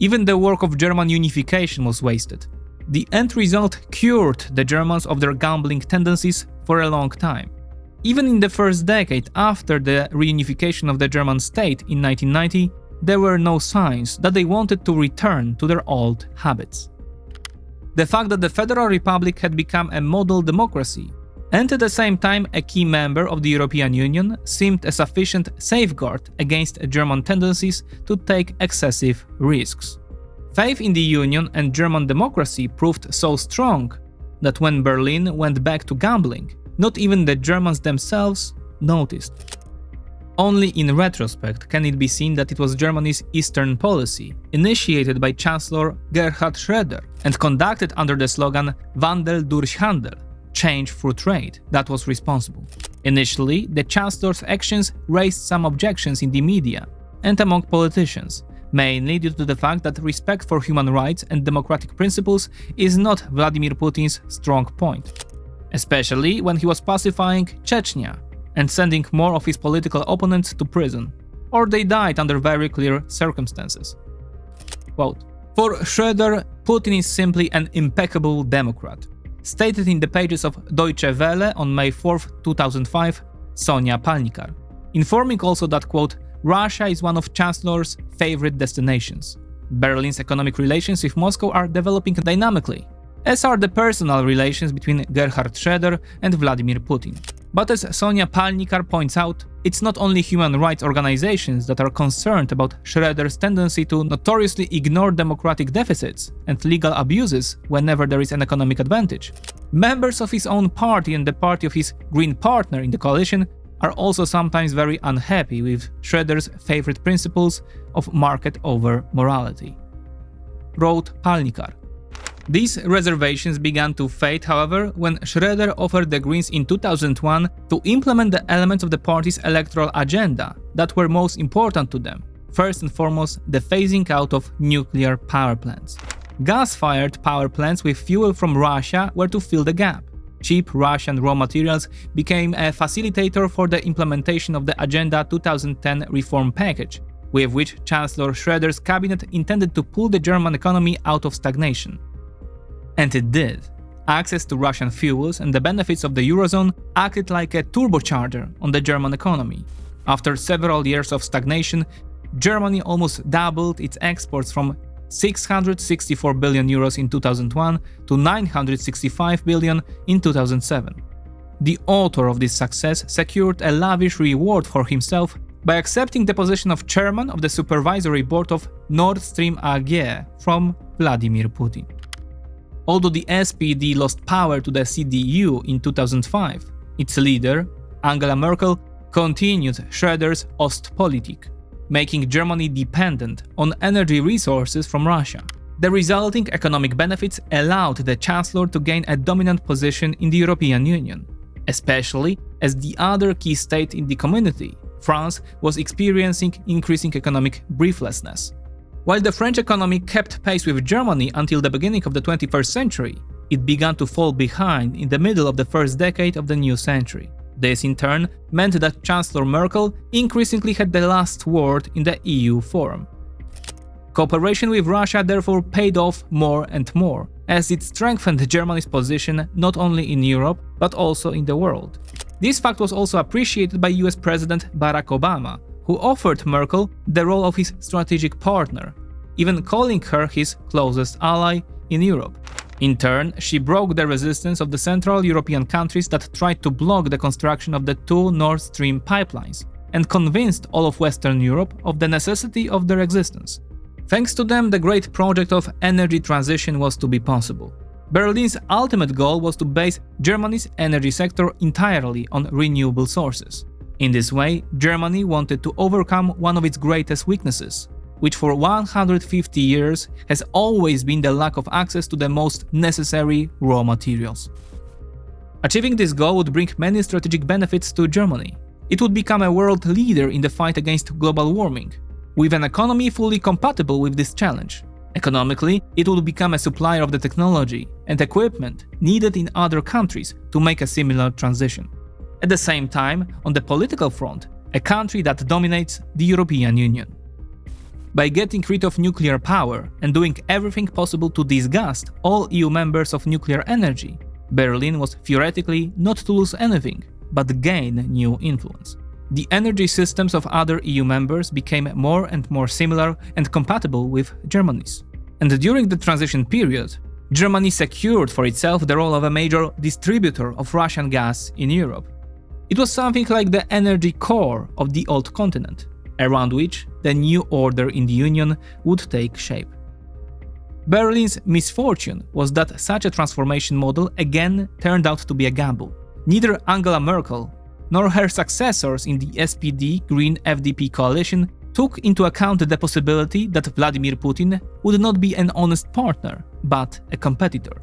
Even the work of German unification was wasted. The end result cured the Germans of their gambling tendencies for a long time. Even in the first decade after the reunification of the German state in 1990, there were no signs that they wanted to return to their old habits. The fact that the Federal Republic had become a model democracy, and at the same time a key member of the European Union, seemed a sufficient safeguard against German tendencies to take excessive risks. Faith in the Union and German democracy proved so strong that when Berlin went back to gambling, not even the Germans themselves noticed. Only in retrospect can it be seen that it was Germany's Eastern policy, initiated by Chancellor Gerhard Schröder and conducted under the slogan Wandel durch Handel, change through trade, that was responsible. Initially, the Chancellor's actions raised some objections in the media and among politicians, mainly due to the fact that respect for human rights and democratic principles is not Vladimir Putin's strong point, especially when he was pacifying Chechnya and sending more of his political opponents to prison, or they died under very clear circumstances. Quote, "For Schröder, Putin is simply an impeccable democrat," stated in the pages of Deutsche Welle on May 4, 2005, Sonia Palnikar, informing also that, quote, "Russia is one of Chancellor's favorite destinations. Berlin's economic relations with Moscow are developing dynamically, as are the personal relations between Gerhard Schröder and Vladimir Putin. But as Sonia Palnikar points out, it's not only human rights organizations that are concerned about Schröder's tendency to notoriously ignore democratic deficits and legal abuses whenever there is an economic advantage. Members of his own party and the party of his green partner in the coalition are also sometimes very unhappy with Schröder's favorite principles of market over morality," wrote Palnikar. These reservations began to fade, however, when Schröder offered the Greens in 2001 to implement the elements of the party's electoral agenda that were most important to them, first and foremost the phasing out of nuclear power plants. Gas-fired power plants with fuel from Russia were to fill the gap. Cheap Russian raw materials became a facilitator for the implementation of the Agenda 2010 reform package, with which Chancellor Schröder's cabinet intended to pull the German economy out of stagnation. And it did. Access to Russian fuels and the benefits of the Eurozone acted like a turbocharger on the German economy. After several years of stagnation, Germany almost doubled its exports from 664 billion euros in 2001 to 965 billion in 2007. The author of this success secured a lavish reward for himself by accepting the position of chairman of the supervisory board of Nord Stream AG from Vladimir Putin. Although the SPD lost power to the CDU in 2005, its leader, Angela Merkel, continued Schröder's Ostpolitik, making Germany dependent on energy resources from Russia. The resulting economic benefits allowed the Chancellor to gain a dominant position in the European Union, especially as the other key state in the community, France, was experiencing increasing economic breathlessness. While the French economy kept pace with Germany until the beginning of the 21st century, it began to fall behind in the middle of the first decade of the new century. This in turn meant that Chancellor Merkel increasingly had the last word in the EU forum. Cooperation with Russia therefore paid off more and more, as it strengthened Germany's position not only in Europe but also in the world. This fact was also appreciated by US President Barack Obama, who offered Merkel the role of his strategic partner, even calling her his closest ally in Europe. In turn, she broke the resistance of the Central European countries that tried to block the construction of the two Nord Stream pipelines, and convinced all of Western Europe of the necessity of their existence. Thanks to them, the great project of energy transition was to be possible. Berlin's ultimate goal was to base Germany's energy sector entirely on renewable sources. In this way, Germany wanted to overcome one of its greatest weaknesses, which for 150 years has always been the lack of access to the most necessary raw materials. Achieving this goal would bring many strategic benefits to Germany. It would become a world leader in the fight against global warming, with an economy fully compatible with this challenge. Economically, it would become a supplier of the technology and equipment needed in other countries to make a similar transition. At the same time, on the political front, a country that dominates the European Union. By getting rid of nuclear power and doing everything possible to disgust all EU members of nuclear energy, Berlin was theoretically not to lose anything, but gain new influence. The energy systems of other EU members became more and more similar and compatible with Germany's. And during the transition period, Germany secured for itself the role of a major distributor of Russian gas in Europe. It was something like the energy core of the old continent, around which the new order in the Union would take shape. Berlin's misfortune was that such a transformation model again turned out to be a gamble. Neither Angela Merkel nor her successors in the SPD-Green FDP coalition took into account the possibility that Vladimir Putin would not be an honest partner, but a competitor.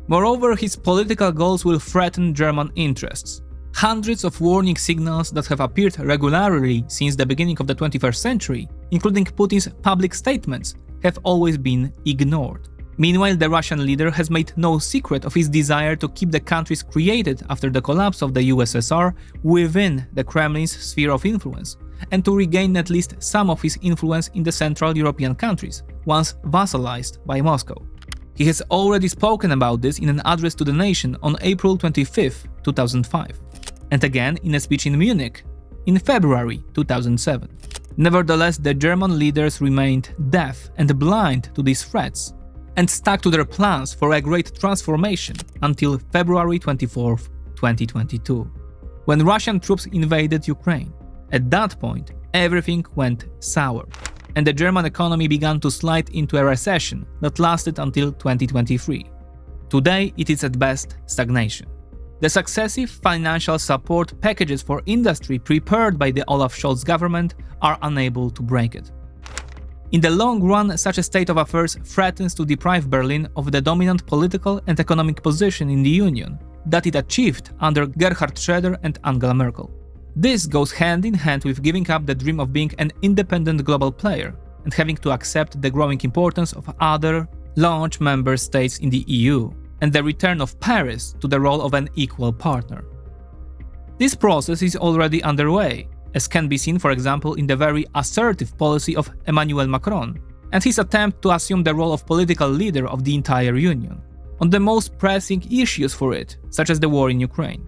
Moreover, his political goals will threaten German interests. Hundreds of warning signals that have appeared regularly since the beginning of the 21st century, including Putin's public statements, have always been ignored. Meanwhile, the Russian leader has made no secret of his desire to keep the countries created after the collapse of the USSR within the Kremlin's sphere of influence, and to regain at least some of his influence in the Central European countries, once vassalized by Moscow. He has already spoken about this in an address to the nation on April 25, 2005, and again in a speech in Munich in February 2007. Nevertheless, the German leaders remained deaf and blind to these threats, and stuck to their plans for a great transformation until February 24, 2022, when Russian troops invaded Ukraine. At that point, everything went sour, and the German economy began to slide into a recession that lasted until 2023. Today, it is at best stagnation. The successive financial support packages for industry prepared by the Olaf Scholz government are unable to break it. In the long run, such a state of affairs threatens to deprive Berlin of the dominant political and economic position in the Union that it achieved under Gerhard Schröder and Angela Merkel. This goes hand in hand with giving up the dream of being an independent global player and having to accept the growing importance of other large member states in the EU, and the return of Paris to the role of an equal partner. This process is already underway, as can be seen, for example, in the very assertive policy of Emmanuel Macron and his attempt to assume the role of political leader of the entire Union. on the most pressing issues for it, such as the war in Ukraine.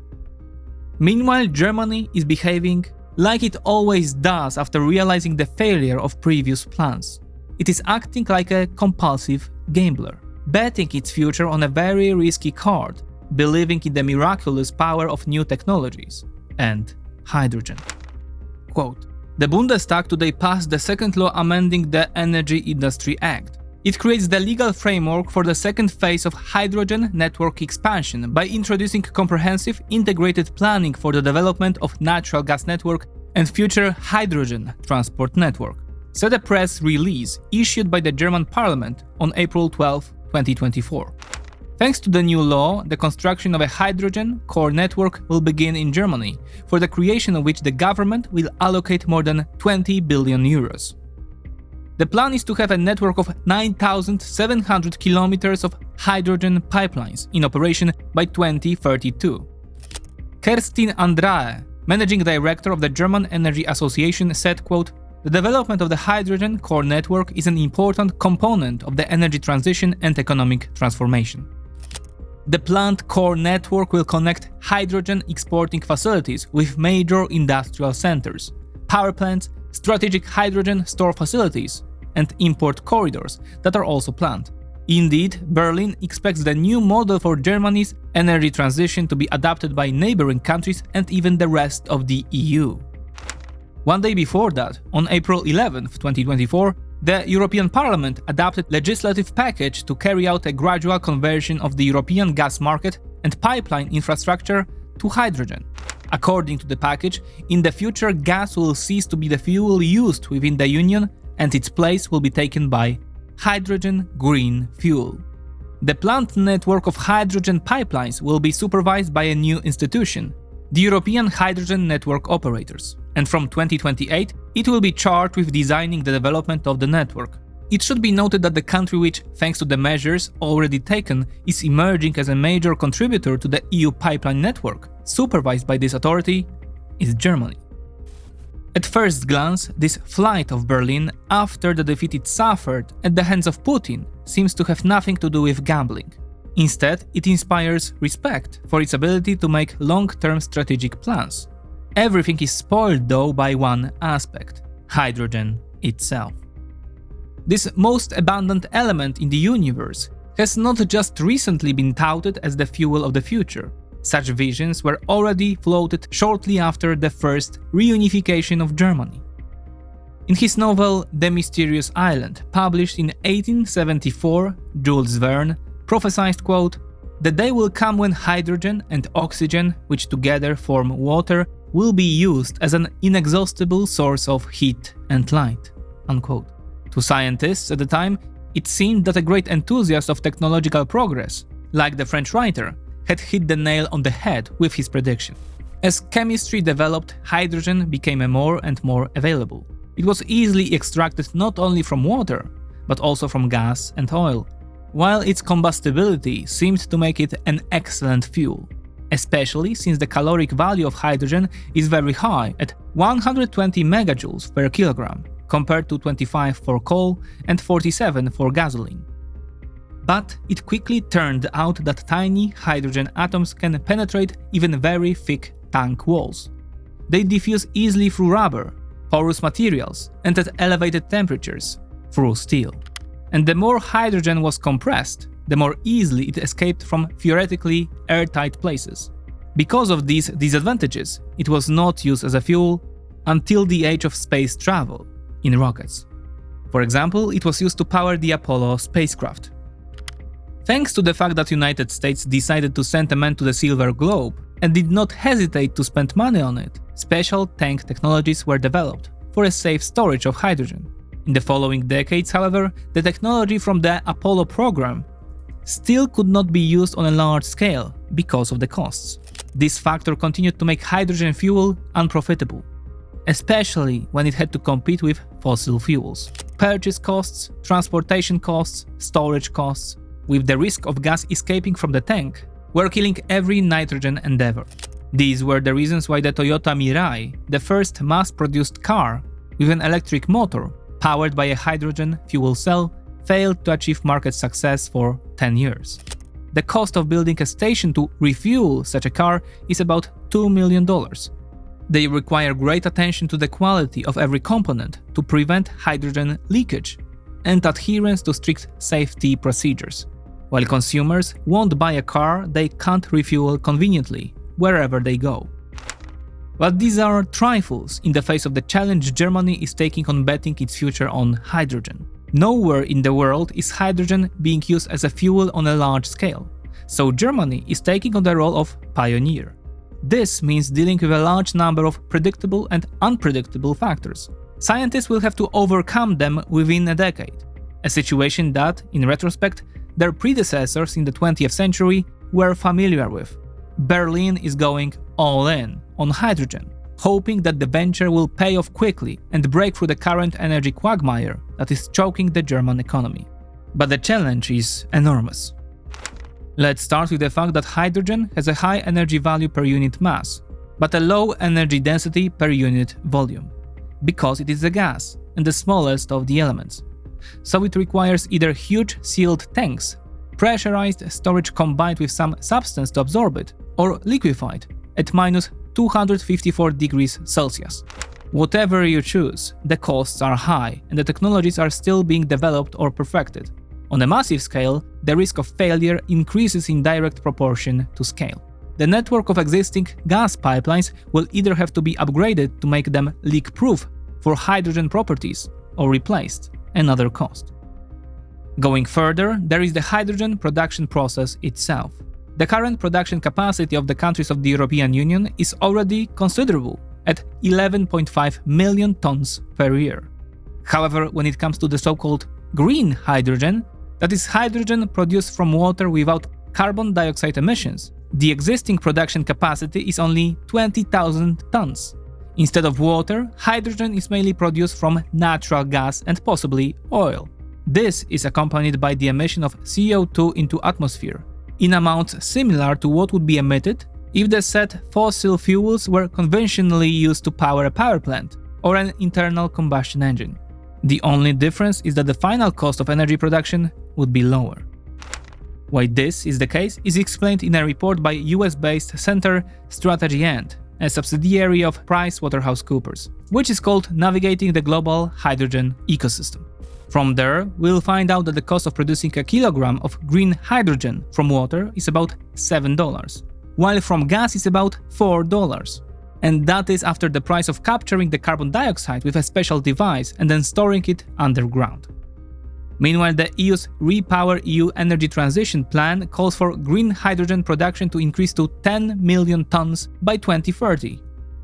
Meanwhile, Germany is behaving like it always does after realizing the failure of previous plans. It is acting like a compulsive gambler, betting its future on a very risky card, believing in the miraculous power of new technologies and hydrogen. Quote, the Bundestag today passed the second law amending the Energy Industry Act. It creates the legal framework for the second phase of hydrogen network expansion by introducing comprehensive integrated planning for the development of natural gas network and future hydrogen transport network, said a press release issued by the German parliament on April 12, 2024. Thanks to the new law, the construction of a hydrogen core network will begin in Germany, for the creation of which the government will allocate more than 20 billion euros. The plan is to have a network of 9,700 kilometers of hydrogen pipelines in operation by 2032. Kerstin Andrae, managing director of the German Energy Association, said, quote, the development of the hydrogen core network is an important component of the energy transition and economic transformation. The planned core network will connect hydrogen exporting facilities with major industrial centers, power plants, strategic hydrogen store facilities, and import corridors that are also planned. Indeed, Berlin expects the new model for Germany's energy transition to be adopted by neighboring countries and even the rest of the EU. One day before that, on April 11, 2024, the European Parliament adopted a legislative package to carry out a gradual conversion of the European gas market and pipeline infrastructure to hydrogen. According to the package, in the future gas will cease to be the fuel used within the Union and its place will be taken by hydrogen green fuel. The planned network of hydrogen pipelines will be supervised by a new institution, the European Hydrogen Network Operators, and from 2028 it will be charged with designing the development of the network. It should be noted that the country which, thanks to the measures already taken, is emerging as a major contributor to the EU pipeline network, supervised by this authority, is Germany. At first glance, this flight of Berlin after the defeat it suffered at the hands of Putin seems to have nothing to do with gambling. Instead, it inspires respect for its ability to make long-term strategic plans. Everything is spoiled though by one aspect: hydrogen itself. This most abundant element in the universe has not just recently been touted as the fuel of the future. Such visions were already floated shortly after the first reunification of Germany. In his novel The Mysterious Island, published in 1874, Jules Verne prophesied, quote, "The day will come when hydrogen and oxygen, which together form water, will be used as an inexhaustible source of heat and light," unquote. To scientists at the time, it seemed that a great enthusiast of technological progress, like the French writer, had hit the nail on the head with his prediction. As chemistry developed, hydrogen became more and more available. It was easily extracted not only from water, but also from gas and oil, while its combustibility seemed to make it an excellent fuel, especially since the caloric value of hydrogen is very high at 120 megajoules per kilogram, compared to 25 for coal and 47 for gasoline. But it quickly turned out that tiny hydrogen atoms can penetrate even very thick tank walls. They diffuse easily through rubber, porous materials, and at elevated temperatures, through steel. And the more hydrogen was compressed, the more easily it escaped from theoretically airtight places. Because of these disadvantages, it was not used as a fuel until the age of space travel, in rockets. For example, it was used to power the Apollo spacecraft. Thanks to the fact that United States decided to send a man to the Silver Globe and did not hesitate to spend money on it, special tank technologies were developed for a safe storage of hydrogen. In the following decades, however, the technology from the Apollo program still could not be used on a large scale because of the costs. This factor continued to make hydrogen fuel unprofitable, especially when it had to compete with fossil fuels. Purchase costs, transportation costs, storage costs, with the risk of gas escaping from the tank, were killing every nitrogen endeavor. These were the reasons why the Toyota Mirai, the first mass-produced car with an electric motor powered by a hydrogen fuel cell, failed to achieve market success for 10 years. The cost of building a station to refuel such a car is about $2 million. They require great attention to the quality of every component to prevent hydrogen leakage and adherence to strict safety procedures, while consumers won't buy a car they can't refuel conveniently wherever they go. But these are trifles in the face of the challenge Germany is taking on betting its future on hydrogen. Nowhere in the world is hydrogen being used as a fuel on a large scale, so Germany is taking on the role of pioneer. This means dealing with a large number of predictable and unpredictable factors. Scientists will have to overcome them within a decade, a situation that, in retrospect, their predecessors in the 20th century were familiar with. Berlin is going all in on hydrogen, hoping that the venture will pay off quickly and break through the current energy quagmire that is choking the German economy. But the challenge is enormous. Let's start with the fact that hydrogen has a high energy value per unit mass, but a low energy density per unit volume, because it is a gas and the smallest of the elements. So it requires either huge sealed tanks, pressurized storage combined with some substance to absorb it, or liquefied at minus 254 degrees Celsius. Whatever you choose, the costs are high and the technologies are still being developed or perfected. On a massive scale, the risk of failure increases in direct proportion to scale. The network of existing gas pipelines will either have to be upgraded to make them leak-proof for hydrogen properties or replaced, another cost. Going further, there is the hydrogen production process itself. The current production capacity of the countries of the European Union is already considerable, at 11.5 million tons per year. However, when it comes to the so-called green hydrogen, that is hydrogen produced from water without carbon dioxide emissions, the existing production capacity is only 20,000 tons. Instead of water, hydrogen is mainly produced from natural gas and possibly oil. This is accompanied by the emission of CO2 into atmosphere, in amounts similar to what would be emitted if the said fossil fuels were conventionally used to power a power plant or an internal combustion engine. The only difference is that the final cost of energy production would be lower. Why this is the case is explained in a report by US-based Center Strategy and, a subsidiary of PricewaterhouseCoopers, which is called Navigating the Global Hydrogen Ecosystem. From there, we'll find out that the cost of producing a kilogram of green hydrogen from water is about $7, while from gas is about $4. And that is after the price of capturing the carbon dioxide with a special device and then storing it underground. Meanwhile, the EU's REPowerEU Energy Transition Plan calls for green hydrogen production to increase to 10 million tons by 2030.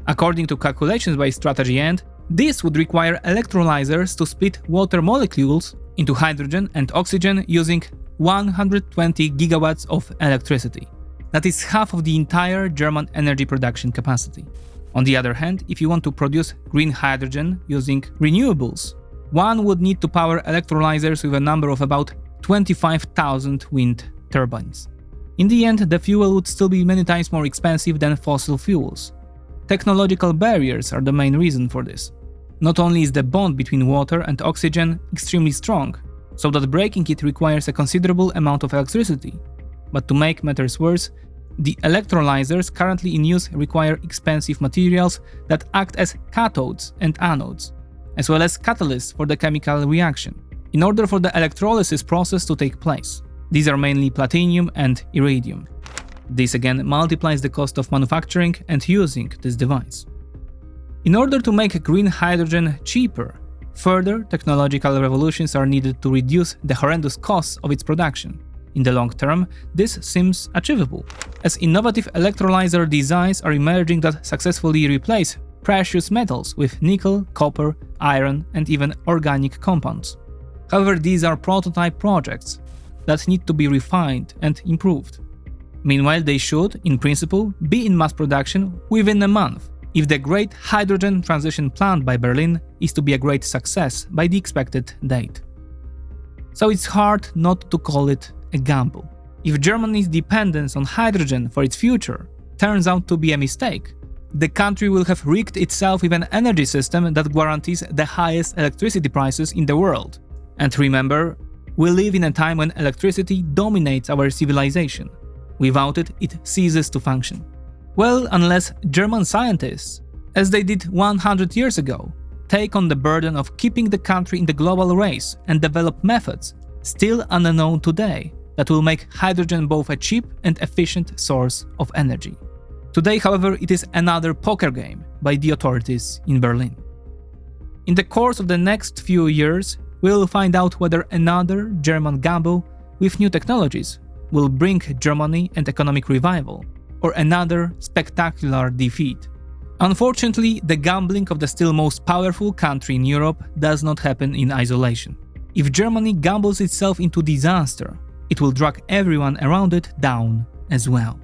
According to calculations by Strategy and, this would require electrolyzers to split water molecules into hydrogen and oxygen using 120 gigawatts of electricity. That is half of the entire German energy production capacity. On the other hand, if you want to produce green hydrogen using renewables, one would need to power electrolyzers with a number of about 25,000 wind turbines. In the end, the fuel would still be many times more expensive than fossil fuels. Technological barriers are the main reason for this. Not only is the bond between water and oxygen extremely strong, so that breaking it requires a considerable amount of electricity, but to make matters worse, the electrolyzers currently in use require expensive materials that act as cathodes and anodes, as well as catalysts for the chemical reaction, in order for the electrolysis process to take place. These are mainly platinum and iridium. This again multiplies the cost of manufacturing and using this device. In order to make green hydrogen cheaper, further technological revolutions are needed to reduce the horrendous costs of its production. In the long term, this seems achievable, as innovative electrolyzer designs are emerging that successfully replace precious metals with nickel, copper, iron, and even organic compounds. However, these are prototype projects that need to be refined and improved. Meanwhile, they should, in principle, be in mass production within a month, if the Great Hydrogen Transition Plan by Berlin is to be a great success by the expected date. So it's hard not to call it a gamble. If Germany's dependence on hydrogen for its future turns out to be a mistake, the country will have rigged itself with an energy system that guarantees the highest electricity prices in the world. And remember, We live in a time when electricity dominates our civilization. Without it, it ceases to function. Well, unless German scientists, as they did 100 years ago, take on the burden of keeping the country in the global race and develop methods, still unknown today, that will make hydrogen both a cheap and efficient source of energy. Today, however, it is another poker game by the authorities in Berlin. In the course of the next few years, we will find out whether another German gamble with new technologies will bring Germany an economic revival, or another spectacular defeat. Unfortunately, the gambling of the still most powerful country in Europe does not happen in isolation. If Germany gambles itself into disaster, it will drag everyone around it down as well.